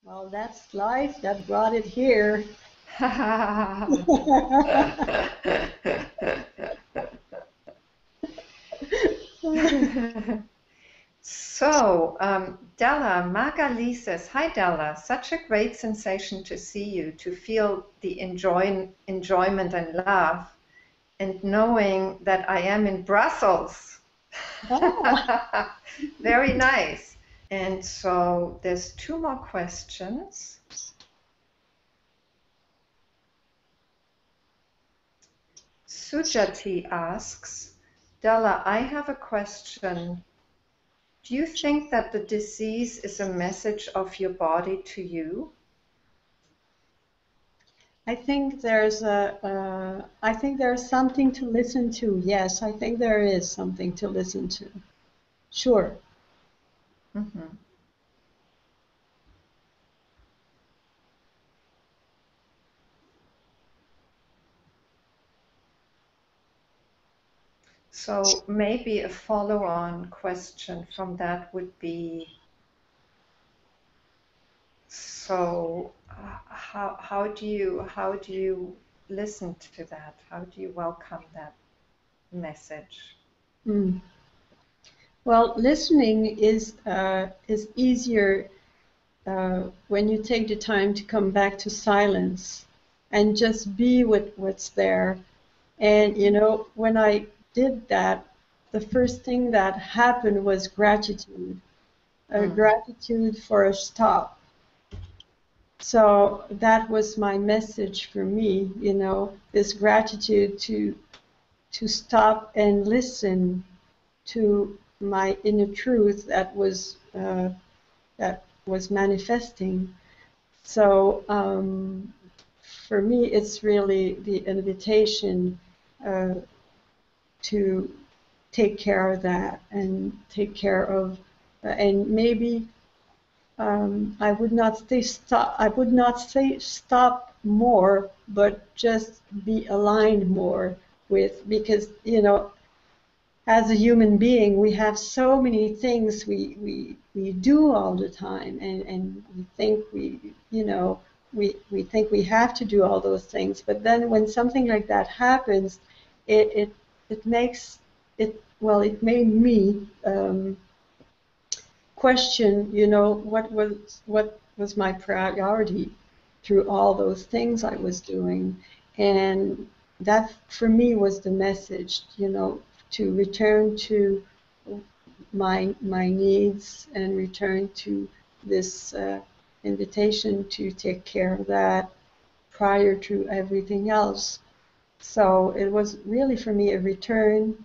Well, that's life that brought it here. So, Della, Magali says, "Hi Della, such a great sensation to see you, to feel the enjoyment and love, and knowing that I am in Brussels." Oh. Very nice. And so there's two more questions. Sujati asks, Della, I have a question. Do you think that the disease is a message of your body to you? I think there's something to listen to. Yes, I think there is something to listen to. Sure. Mm-hmm. So maybe a follow-on question from that would be, so how do you listen to that? How do you welcome that message? Mm. Well, listening is easier when you take the time to come back to silence and just be with what's there. And you know, when I did that, the first thing that happened was gratitude. Gratitude for a stop. So that was my message for me, you know, this gratitude to stop and listen to my inner truth that was manifesting. So for me, it's really the invitation uh, to take care of that and take care of, and maybe I would not say stop. I would not say stop more, but just be aligned more with, because you know, as a human being, we have so many things we do all the time, and we think you know, we think we have to do all those things. But then when something like that happens, it makes it, well, it made me question, you know, what was my priority through all those things I was doing. And that for me was the message, you know, to return to my needs and return to this invitation to take care of that prior to everything else. So it was really for me a return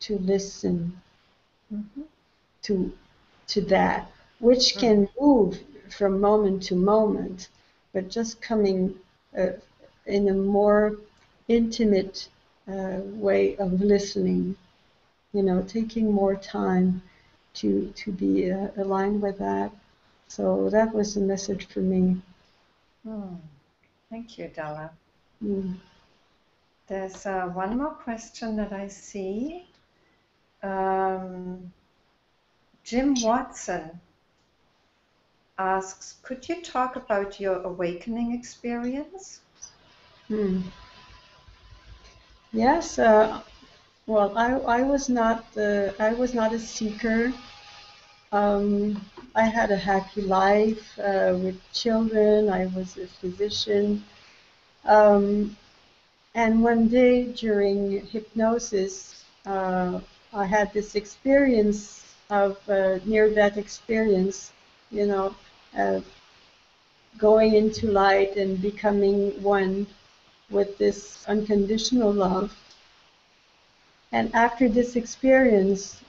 to listen to that, which can move from moment to moment, but just coming in a more intimate way of listening, you know, taking more time to be aligned with that. So that was the message for me. Thank you, Della. Mm. There's one more question that I see. Jim Watson asks, could you talk about your awakening experience? Yes. Well, I was not a seeker. I had a happy life with children. I was a physician. Um, and one day during hypnosis, I had this experience of near-death experience, you know, uh, going into light and becoming one with this unconditional love. And after this experience,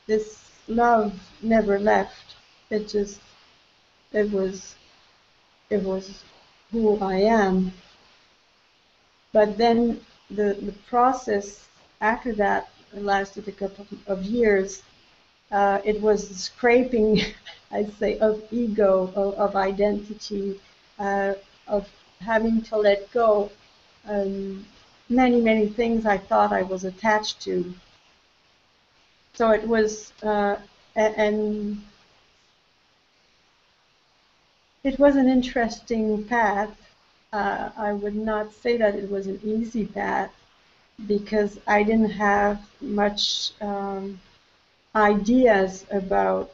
this love never left. It just, it was, it was who I am. But then the process after that lasted a couple of years. It was the scraping, I'd say, of ego, of identity, of having to let go many, many things I thought I was attached to. So it was, and it was an interesting path. I would not say that it was an easy path because I didn't have much ideas about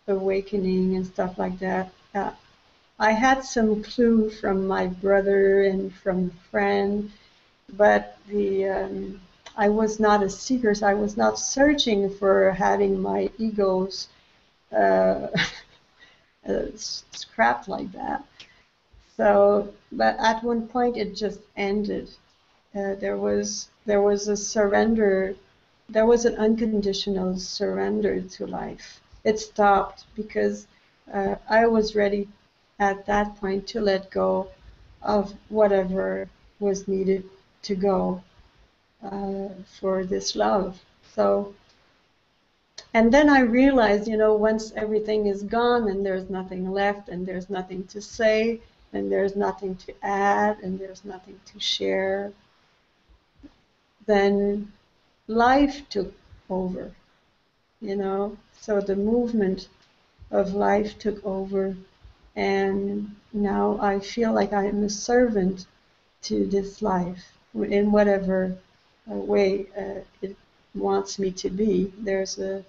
awakening and stuff like that. I had some clue from my brother and from a friend, but I was not a seeker. So I was not searching for having my egos uh, scrapped like that. So, but at one point it just ended. There was a surrender. There was an unconditional surrender to life. It stopped because I was ready at that point to let go of whatever was needed to go for this love. So, and then I realized, once everything is gone and there's nothing left and there's nothing to say and there's nothing to add and there's nothing to share, then life took over, So the movement of life took over, and now I feel like I am a servant to this life in whatever way it wants me to be. There's a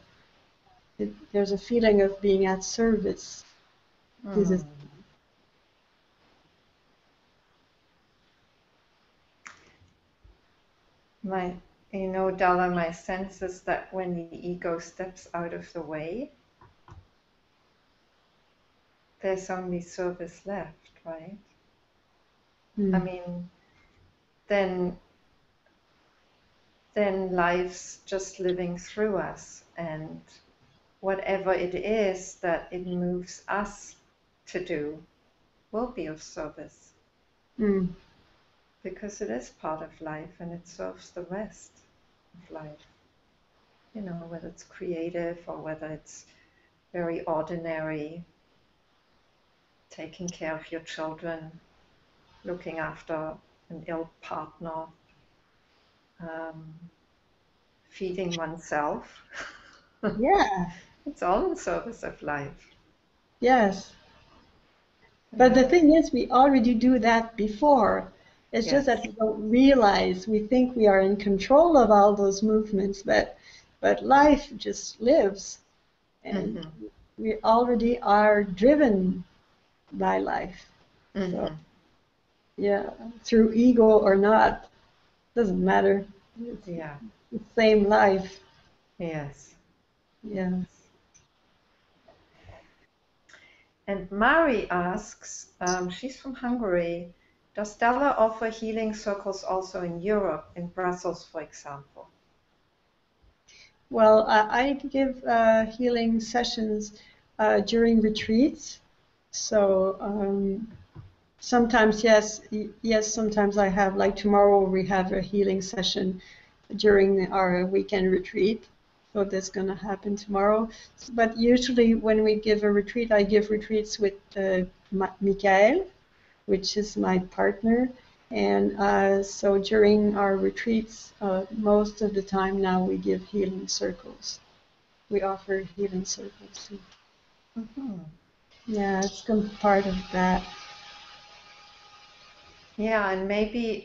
feeling of being at service to this. Della, my sense is that when the ego steps out of the way, there's only service left, right? I mean, then life's just living through us, and whatever it is that it moves us to do will be of service. Because it is part of life and it serves the rest of life. Whether it's creative or whether it's very ordinary, taking care of your children, looking after an ill partner, feeding oneself. Yeah. It's all in service of life. Yes. But the thing is, we already do that before. It's just that we don't realize. We think we are in control of all those movements, but life just lives, and we already are driven by life. So, yeah, through ego or not, doesn't matter. It's the same life. Yes. Yeah. And Mari asks, she's from Hungary, does Della offer healing circles also in Europe, in Brussels, for example? Well, I give healing sessions during retreats. So sometimes yes, sometimes I have, like tomorrow we have a healing session during our weekend retreat. So that's going to happen tomorrow. But usually when we give a retreat, I give retreats with Michael, which is my partner. And so during our retreats, most of the time now we give healing circles. We offer healing circles too. Yeah, it's part of that. Yeah, and maybe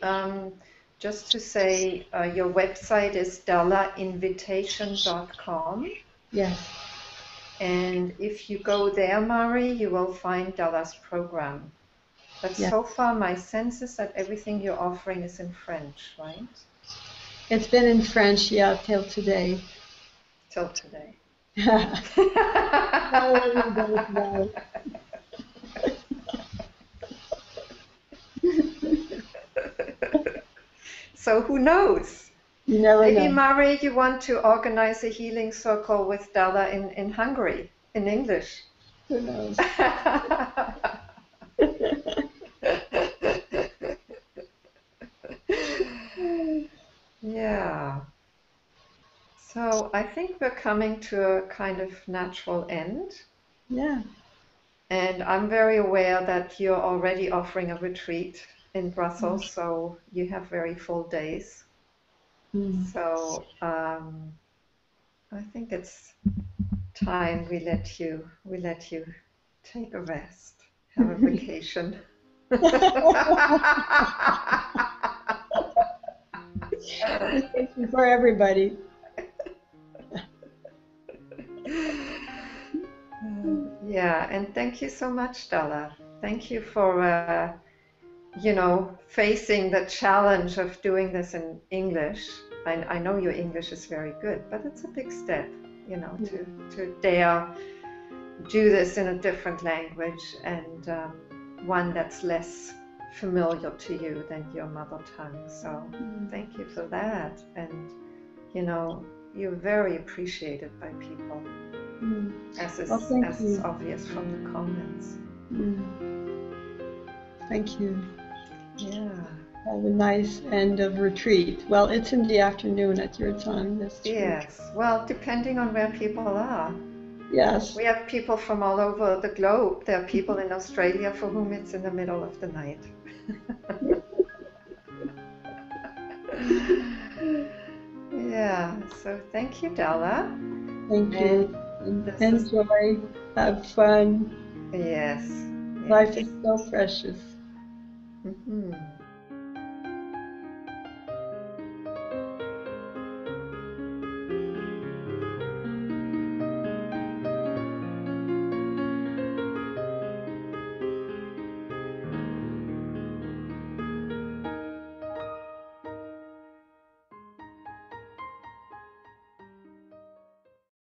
just to say, your website is dellainvitation.com. Yes. And if you go there, Mari, you will find Della's program. But so far, my sense is that everything you're offering is in French, right? It's been in French, yeah, till today. Till today. No, we don't know. So who knows? You never Maybe, know. Mari, you want to organize a healing circle with Della in Hungary, in English. Who knows? Yeah. So I think we're coming to a kind of natural end. Yeah. And I'm very aware that you're already offering a retreat in Brussels, so you have very full days. So I think it's time we let you take a rest, have a vacation. Vacation for everybody. Yeah, and thank you so much, Della. Thank you for, facing the challenge of doing this in English. I know your English is very good, but it's a big step, to dare do this in a different language and one that's less familiar to you than your mother tongue. So thank you for that. And, you're very appreciated by people, as is obvious from the comments. Thank you. Yeah. Have a nice end of retreat. Well, it's in the afternoon at your time. That's true. Yes. Well, depending on where people are. Yes. We have people from all over the globe. There are people in Australia for whom it's in the middle of the night. Yeah. So thank you, Della. Thank you. Enjoy. Have fun. Yes. Life is so precious. Mm-hmm.